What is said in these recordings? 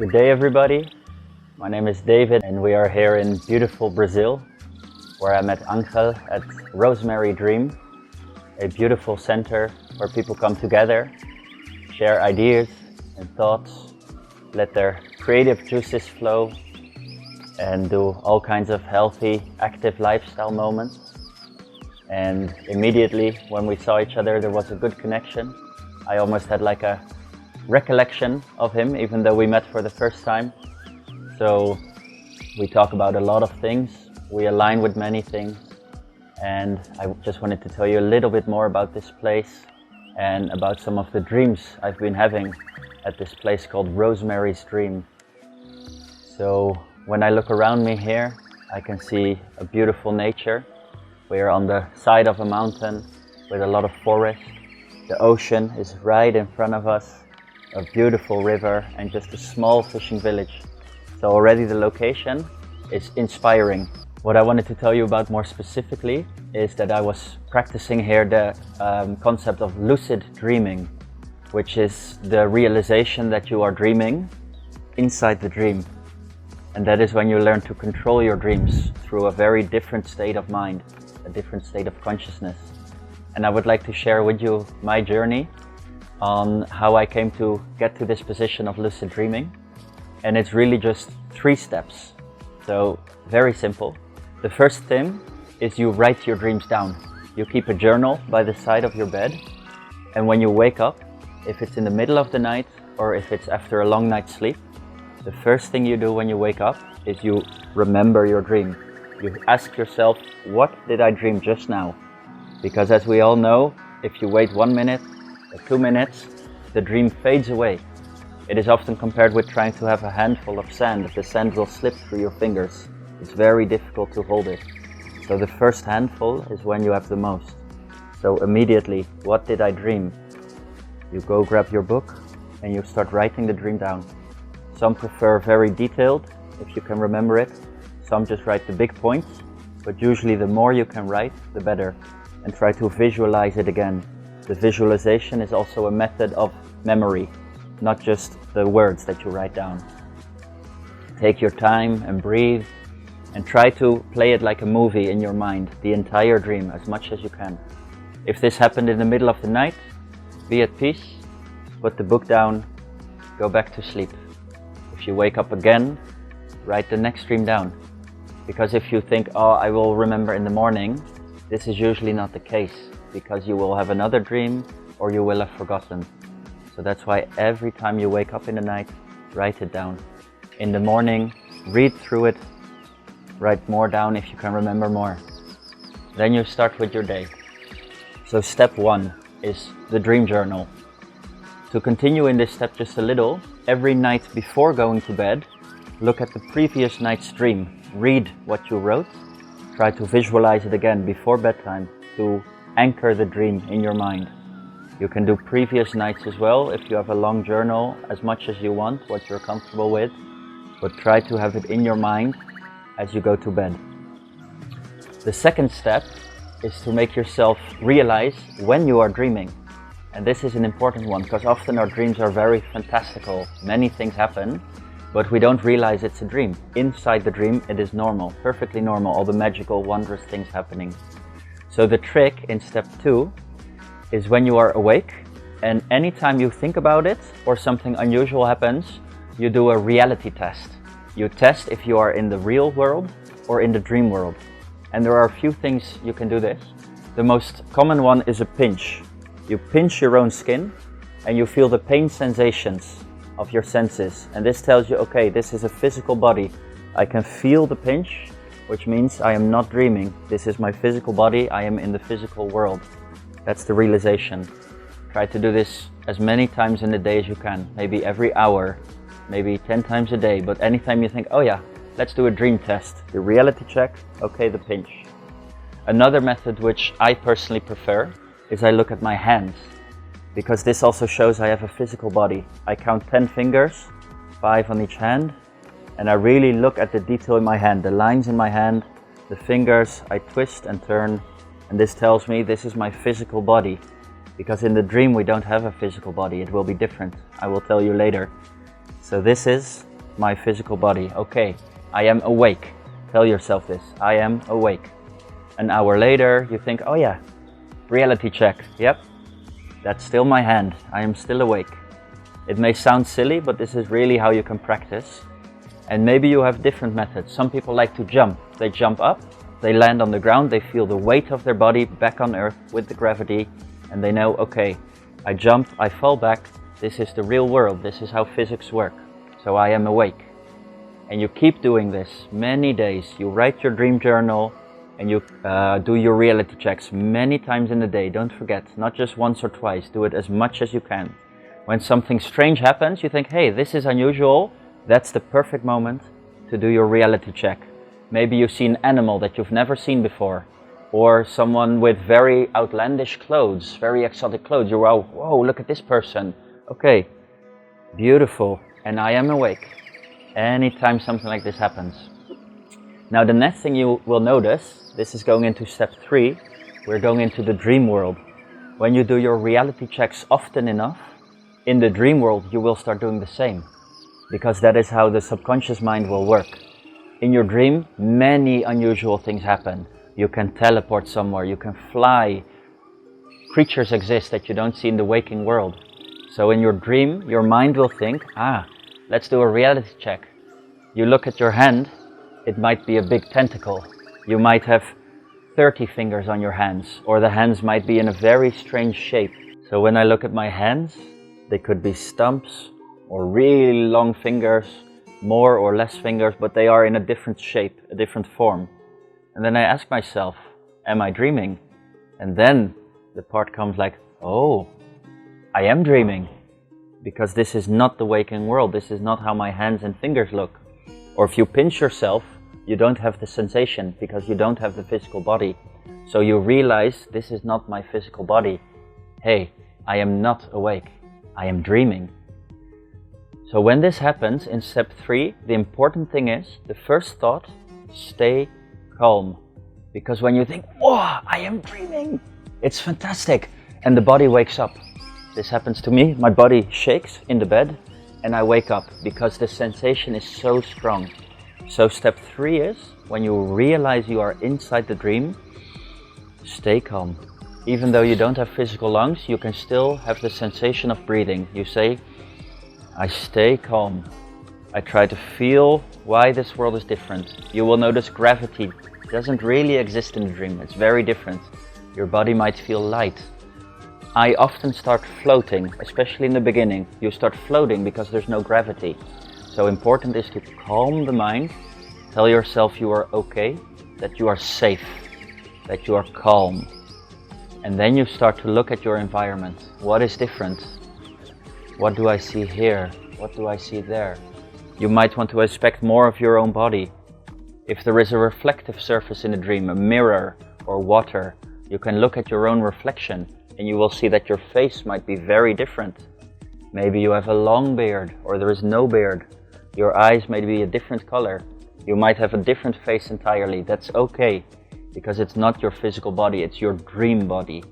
Good day everybody, my name is David and we are here in beautiful Brazil where I met Angel at Rosemary Dream, a beautiful center where people come together, share ideas and thoughts, let their creative juices flow and do all kinds of healthy, active lifestyle moments. And immediately when we saw each other there was a good connection. I almost had like a recollection of him, even though we met for the first time. So we talk about a lot of things, we align with many things, and I just wanted to tell you a little bit more about this place and about some of the dreams I've been having at this place called Rosemary's Dream. So when I look around me here, I can see a beautiful nature. We are on the side of a mountain with a lot of forest. The ocean is right in front of us. A beautiful river and just a small fishing village. So already the location is inspiring. What I wanted to tell you about more specifically is that I was practicing here the concept of lucid dreaming, which is the realization that you are dreaming inside the dream. And that is when you learn to control your dreams through a very different state of mind, a different state of consciousness. And I would like to share with you my journey on how I came to get to this position of lucid dreaming. And it's really just 3 steps. So very simple. The first thing is you write your dreams down. You keep a journal by the side of your bed. And when you wake up, if it's in the middle of the night or if it's after a long night's sleep, the first thing you do when you wake up is you remember your dream. You ask yourself, what did I dream just now? Because as we all know, if you wait 1 minute, 2 minutes, the dream fades away. It is often compared with trying to have a handful of sand. The sand will slip through your fingers. It's very difficult to hold it. So the first handful is when you have the most. So immediately, what did I dream? You go grab your book and you start writing the dream down. Some prefer very detailed, if you can remember it. Some just write the big points, but usually the more you can write, the better. And try to visualize it again. The visualization is also a method of memory, not just the words that you write down. Take your time and breathe and try to play it like a movie in your mind, the entire dream, as much as you can. If this happened in the middle of the night, be at peace, put the book down, go back to sleep. If you wake up again, write the next dream down. Because if you think, oh, I will remember in the morning, this is usually not the case, because you will have another dream or you will have forgotten. So that's why every time you wake up in the night, write it down. In the morning, read through it, write more down if you can remember more. Then you start with your day. So step 1 is the dream journal. To continue in this step just a little, every night before going to bed, look at the previous night's dream. Read what you wrote. Try to visualize it again before bedtime to anchor the dream in your mind. You can do previous nights as well if you have a long journal, as much as you want, what you're comfortable with, but try to have it in your mind as you go to bed. The second step is to make yourself realize when you are dreaming. And this is an important one because often our dreams are very fantastical. Many things happen, but we don't realize it's a dream. Inside the dream, it is normal, perfectly normal, all the magical, wondrous things happening. So the trick in step 2 is when you are awake and anytime you think about it or something unusual happens, you do a reality test. You test if you are in the real world or in the dream world. And there are a few things you can do this. The most common one is a pinch. You pinch your own skin and you feel the pain sensations of your senses. And this tells you, okay, this is a physical body. I can feel the pinch, which means I am not dreaming. This is my physical body, I am in the physical world. That's the realization. Try to do this as many times in the day as you can, maybe every hour, maybe 10 times a day, but anytime you think, oh yeah, let's do a dream test, the reality check, okay, the pinch. Another method which I personally prefer is I look at my hands, because this also shows I have a physical body. I count 10 fingers, 5 on each hand, and I really look at the detail in my hand, the lines in my hand, the fingers, I twist and turn, and this tells me this is my physical body. Because in the dream we don't have a physical body, it will be different. I will tell you later. So this is my physical body. Okay, I am awake. Tell yourself this, I am awake. An hour later, you think, oh yeah, reality check. Yep, that's still my hand. I am still awake. It may sound silly, but this is really how you can practice. And maybe you have different methods. Some people like to jump. They jump up, they land on the ground, they feel the weight of their body back on earth with the gravity, and they know, okay, I jump, I fall back, this is the real world, this is how physics work, so I am awake. And you keep doing this many days. You write your dream journal, and you do your reality checks many times in the day. Don't forget, not just once or twice, do it as much as you can. When something strange happens, you think, hey, this is unusual, that's the perfect moment to do your reality check. Maybe you see an animal that you've never seen before, or someone with very outlandish clothes, very exotic clothes. You're, whoa, look at this person. Okay, beautiful, and I am awake. Anytime something like this happens. Now the next thing you will notice, this is going into step 3, we're going into the dream world. When you do your reality checks often enough, in the dream world you will start doing the same, because that is how the subconscious mind will work. In your dream, many unusual things happen. You can teleport somewhere, you can fly. Creatures exist that you don't see in the waking world. So in your dream, your mind will think, let's do a reality check. You look at your hand, it might be a big tentacle. You might have 30 fingers on your hands, or the hands might be in a very strange shape. So when I look at my hands, they could be stumps or really long fingers, more or less fingers, but they are in a different shape, a different form. And then I ask myself, am I dreaming? And then the part comes like, oh, I am dreaming, because this is not the waking world. This is not how my hands and fingers look. Or if you pinch yourself, you don't have the sensation because you don't have the physical body. So you realize, this is not my physical body. Hey, I am not awake. I am dreaming. So when this happens in step 3, the important thing is, the first thought, stay calm. Because when you think, oh, I am dreaming, it's fantastic, and the body wakes up. This happens to me, my body shakes in the bed, and I wake up, because the sensation is so strong. So step 3 is, when you realize you are inside the dream, stay calm. Even though you don't have physical lungs, you can still have the sensation of breathing. You say, I stay calm. I try to feel why this world is different. You will notice gravity doesn't really exist in the dream. It's very different. Your body might feel light. I often start floating, especially in the beginning. You start floating because there's no gravity. So important is to calm the mind. Tell yourself you are okay, that you are safe, that you are calm. And then you start to look at your environment. What is different? What do I see here? What do I see there? You might want to inspect more of your own body. If there is a reflective surface in a dream, a mirror or water, you can look at your own reflection and you will see that your face might be very different. Maybe you have a long beard or there is no beard. Your eyes may be a different color. You might have a different face entirely. That's okay, because it's not your physical body, it's your dream body.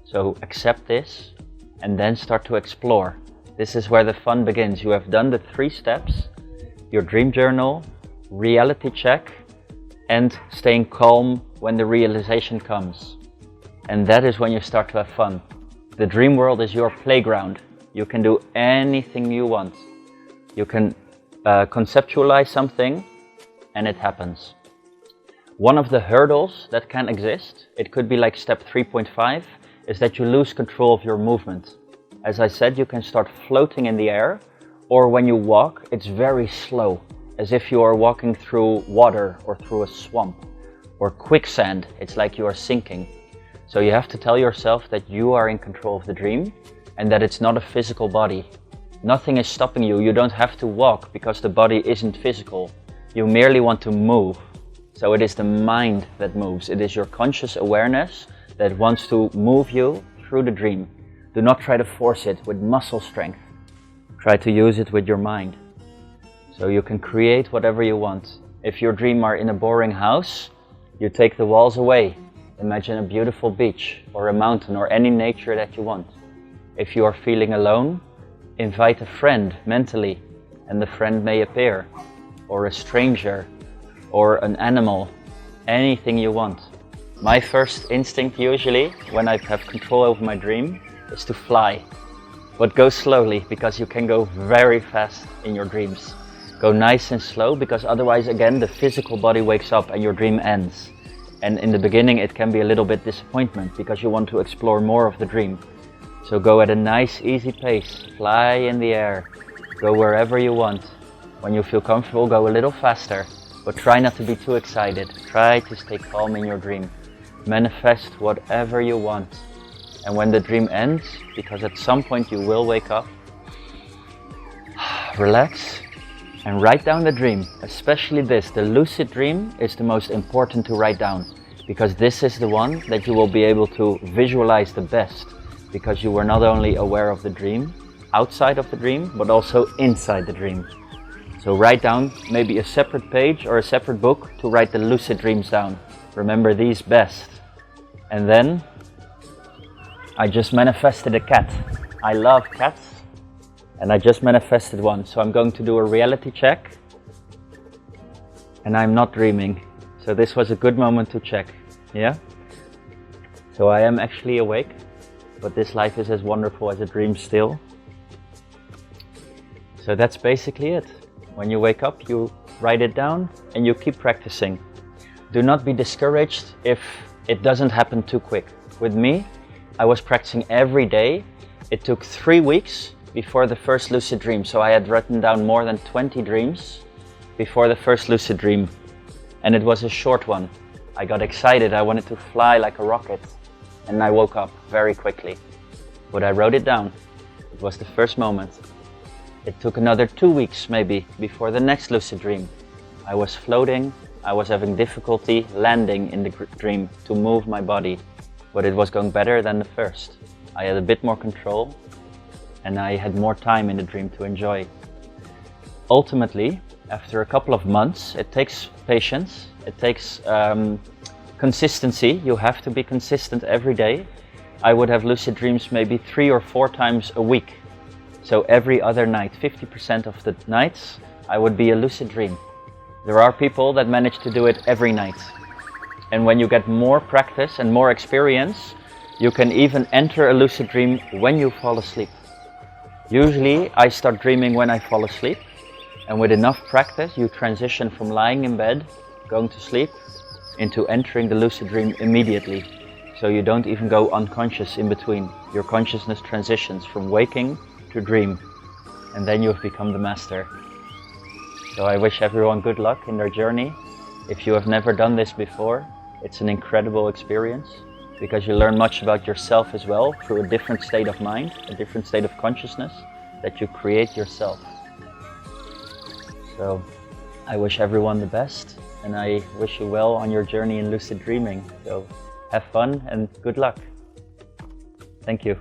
So accept this and then start to explore. This is where the fun begins. You have done the 3 steps, your dream journal, reality check, and staying calm when the realization comes. And that is when you start to have fun. The dream world is your playground. You can do anything you want. You can conceptualize something and it happens. One of the hurdles that can exist, it could be like step 3.5, is that you lose control of your movement. As I said, you can start floating in the air, or when you walk, it's very slow, as if you are walking through water or through a swamp, or quicksand. It's like you are sinking. So you have to tell yourself that you are in control of the dream, and that it's not a physical body. Nothing is stopping you. You don't have to walk because the body isn't physical. You merely want to move. So it is the mind that moves. It is your conscious awareness that wants to move you through the dream. Do not try to force it with muscle strength. Try to use it with your mind. So you can create whatever you want. If your dream are in a boring house, you take the walls away. Imagine a beautiful beach or a mountain or any nature that you want. If you are feeling alone, invite a friend mentally and the friend may appear, or a stranger, or an animal, anything you want. My first instinct usually, when I have control over my dream, is to fly. But go slowly, because you can go very fast in your dreams. Go nice and slow, because otherwise again the physical body wakes up and your dream ends. And in the beginning it can be a little bit disappointment, because you want to explore more of the dream. So go at a nice easy pace, fly in the air, go wherever you want. When you feel comfortable, go a little faster, but try not to be too excited. Try to stay calm in your dream. Manifest whatever you want. And when the dream ends, because at some point you will wake up, relax and write down the dream. Especially this, the lucid dream is the most important to write down, because this is the one that you will be able to visualize the best, because you were not only aware of the dream, outside of the dream, but also inside the dream. So write down maybe a separate page or a separate book to write the lucid dreams down. Remember these best. And then I just manifested a cat. I love cats, and I just manifested one. So I'm going to do a reality check, and I'm not dreaming. So this was a good moment to check, yeah? So I am actually awake, but this life is as wonderful as a dream still. So that's basically it. When you wake up, you write it down and you keep practicing. Do not be discouraged if it doesn't happen too quick. With me, I was practicing every day. It took 3 weeks before the first lucid dream. So I had written down more than 20 dreams before the first lucid dream. And it was a short one. I got excited, I wanted to fly like a rocket. And I woke up very quickly. But I wrote it down. It was the first moment. It took another 2 weeks maybe before the next lucid dream. I was floating, I was having difficulty landing in the dream to move my body, but it was going better than the first. I had a bit more control and I had more time in the dream to enjoy. Ultimately, after a couple of months, it takes patience, it takes consistency. You have to be consistent every day. I would have lucid dreams maybe 3 or 4 times a week. So every other night, 50% of the nights, I would be a lucid dream. There are people that manage to do it every night. And when you get more practice and more experience, you can even enter a lucid dream when you fall asleep. Usually I start dreaming when I fall asleep, and with enough practice you transition from lying in bed, going to sleep, into entering the lucid dream immediately. So you don't even go unconscious in between. Your consciousness transitions from waking to dream, and then you have become the master. So I wish everyone good luck in their journey. If you have never done this before, it's an incredible experience, because you learn much about yourself as well through a different state of mind, a different state of consciousness that you create yourself. So I wish everyone the best, and I wish you well on your journey in lucid dreaming. So have fun and good luck. Thank you.